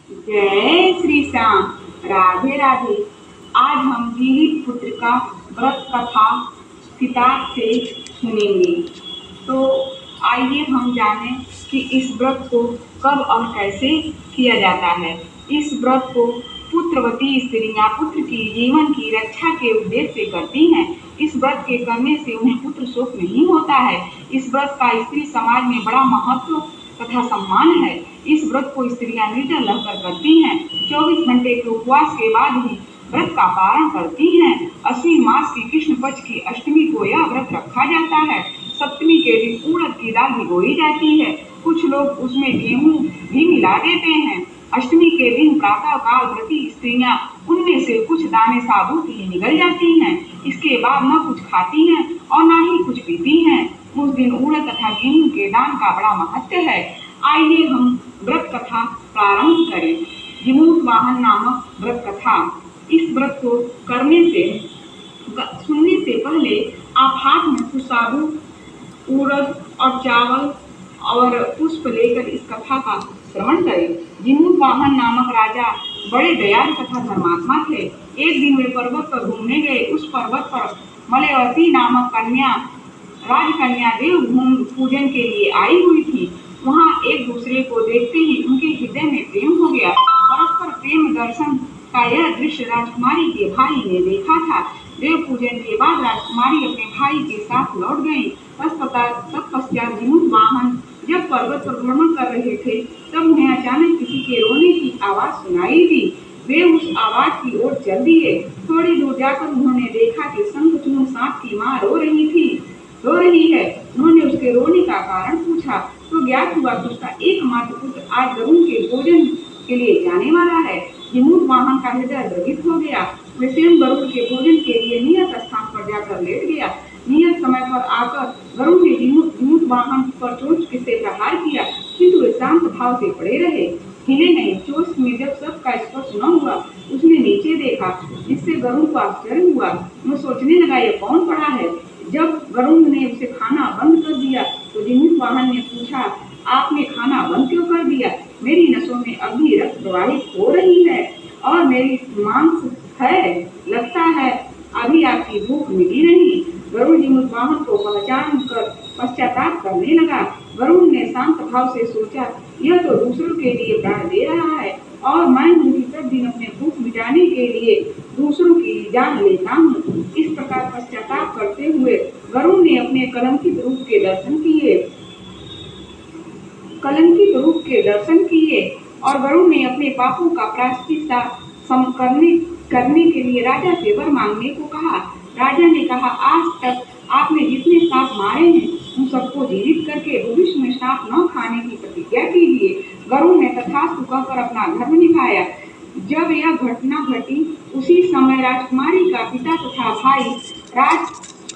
जय श्री श्याम। राधे राधे। आज हम दिलीप पुत्र का व्रत कथा किताब से सुनेंगे। तो आइए हम जानें कि इस व्रत को कब और कैसे किया जाता है। इस व्रत को पुत्रवती स्त्रियां पुत्र की जीवन की रक्षा के उद्देश्य से करती हैं। इस व्रत के करने से उन्हें पुत्र शोक नहीं होता है। इस व्रत का स्त्री समाज में बड़ा महत्व तथा सम्मान है। इस व्रत को स्त्रियां निर्जल रहकर करती हैं। 24 घंटे के उपवास के बाद ही व्रत का पारण करती हैं। अश्विन मास की कृष्ण पक्ष की अष्टमी को यह व्रत रखा जाता है। सप्तमी के दिन उड़द की दाल भिगोई जाती है। कुछ लोग उसमें गेहूं भी मिला देते हैं। अष्टमी के दिन प्रातः काल व्रती स्त्रियां उनमें से कुछ दाने साबुत ही निगल जाती हैं। इसके बाद न कुछ खाती हैं और न ही कुछ पीती हैं। उस दिन उड़द तथा गेहूं के दान का बड़ा महत्व है। आइए हम व्रत कथा प्रारंभ करें। जिमूत वाहन नामक व्रत कथा। इस व्रत को सुनने से पहले आप हाथ में सुसाबु उड़द और चावल और पुष्प लेकर इस कथा का श्रवण करें। जिमूत वाहन नामक राजा बड़े दयालु तथा धर्मात्मा थे। एक दिन वे पर्वत पर घूमने गए। उस पर्वत पर मलयवती नामक राजकन्या देव पूजन के लिए आई हुई थी। वहां एक दूसरे को देखते ही उनके हृदय में प्रेम हो गया। परस्पर प्रेम दर्शन का यह दृश्य राजकुमारी के भाई ने देखा था। देव पूजन के बाद राजकुमारी अपने भाई के साथ लौट गई। तत्पश्चात जिमूत वाहन जब पर्वत पर भ्रमण कर रहे थे तब उन्हें अचानक किसी के रोने की आवाज सुनाई दी। वे उस आवाज की ओर चल दिए। थोड़ी दूर जाकर उन्होंने देखा कि शंखचूर्ण सांप की माँ रो रही है। उन्होंने उसके रोने का कारण पूछा तो ज्ञात हुआ कि उसका एकमात्र पुत्र आज गरुड़ के भोजन के लिए जाने वाला है। जिमूत वाहन का हृदय द्रवित हो गया। वे स्वयं गरुड़ के भोजन के लिए नियत स्थान पर जाकर लेट गया। नियत समय पर आकर गरुड़ ने जिमूत वाहन पर चोंच से प्रहार किया, किंतु वे शांत भाव से पड़े रहे, हिले नहीं। चोंच में जब सबका स्पर्श न हुआ, उसने नीचे देखा, जिससे गरुड़ को आश्चर्य हुआ। वो सोचने लगा, यह कौन पड़ा है। जब गरुड़ ने उसे खाना बंद कर दिया तो जिमूत वाहन ने पूछा, आपने खाना बंद क्यों कर दिया। मेरी नसों में अभी रक्त प्रवाहित हो रही है और मेरी मांस है, लगता है अभी आपकी भूख मिटी नहीं। गरुड़ जिमूत वाहन को पहचान कर पश्चाताप करने लगा। गरुड़ ने शांत भाव से सोचा, यह तो दूसरों के लिए प्राण दे रहा है और मैं हूँ कि प्रतिदिन अपने भूख मिटाने के लिए दूसरों की जान लेता हूँ। इस प्रकार पश्चाताप करते हुए गरुड़ ने अपने कलंकित रूप के दर्शन किए और गरुड़ ने अपने पापों का प्रायश्चित करने के लिए राजा से वर मांगने को कहा। राजा ने कहा, आज तक आपने जितने सांप मारे हैं उन सबको जीवित करके भविष्य में सांप न खाने की प्रतिज्ञा कीजिए। गरुड़ ने तथास्तु कहकर अपना धर्म निभाया। जब यह घटना घटी उसी समय राजकुमारी का पिता तथा भाई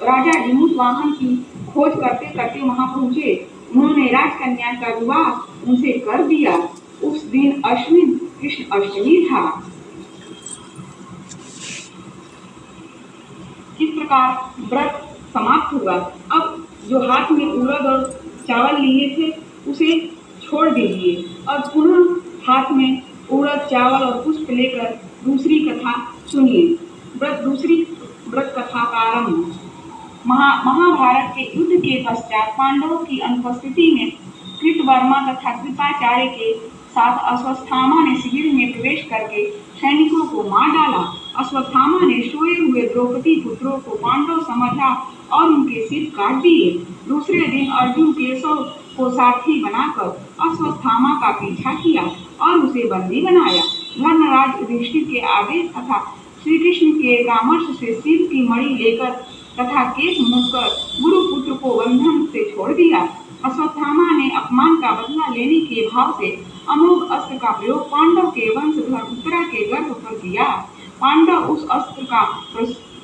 राजा जिमूत वाहन की खोज करते करते वहां पहुंचे। उन्होंने राजकन्या का विवाह उनसे कर दिया। उस दिन अश्विन कृष्ण अष्टमी था। इस प्रकार व्रत समाप्त हुआ। अब जो हाथ में उड़द और चावल लिए थे उसे छोड़ दीजिए और पुनः हाथ में उड़द चावल और पुष्प लेकर दूसरी कथा सुनिए। दूसरी व्रत कथा का आरंभ। महाभारत के युद्ध के पश्चात पांडवों की अनुपस्थिति में कृतवर्मा तथा कृपाचार्य के साथ अश्वत्थामा ने शिविर में प्रवेश करके सैनिकों को मार डाला। अश्वत्थामा ने सोए हुए द्रौपदी पुत्रों को पांडव समझा और उनके सिर काट दिए। दूसरे दिन अर्जुन केशव को सारथी बनाकर अश्वत्थामा का पीछा किया और उसे बंदी बनाया। धर्मराज युधिष्ठिर के आदेश तथा श्री कृष्ण के परामर्श से शिव की मणि लेकर तथा केश मुड़कर गुरुपुत्र को बंधन से छोड़ दिया। अश्वत्थामा ने अपमान का बदला लेने के भाव से अमोघ अस्त्र का प्रयोग पांडव के वंशधर उत्तरा के गर्भ पर किया। पांडव उस अस्त्र का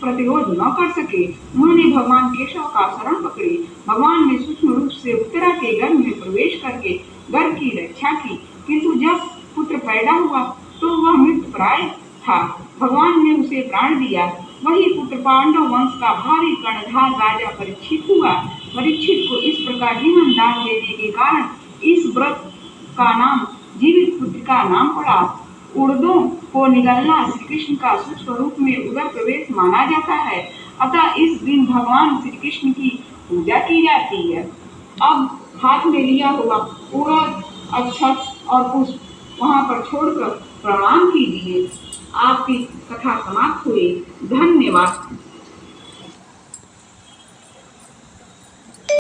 प्रतिरोध न कर सके। उन्होंने भगवान केशव का शरण पकड़ी। भगवान ने सूक्ष्म रूप से उत्तरा के गर्भ में प्रवेश करके गर्भ की रक्षा की, किंतु जब पुत्र पैदा हुआ तो वह मृतप्राय था। भगवान ने उसे प्राण दिया। वही पुत्र पांडव वंश का भारी कर्णधार राजा परीक्षित हुआ। परीक्षित को इस प्रकार जीवन दान देने के कारण इस व्रत का नाम जीवित पुत्र का नाम पड़ा। उड़दों को निगलना श्री कृष्ण का सूक्ष्म रूप में उदर प्रवेश माना जाता है। अतः इस दिन भगवान श्री कृष्ण की पूजा की जाती है। अब हाथ में लिया हुआ उड़द, अक्षत और पुष्प वहां पर छोड़कर प्रणाम कीजिए। आपकी कथा समाप्त हुई। धन्यवाद।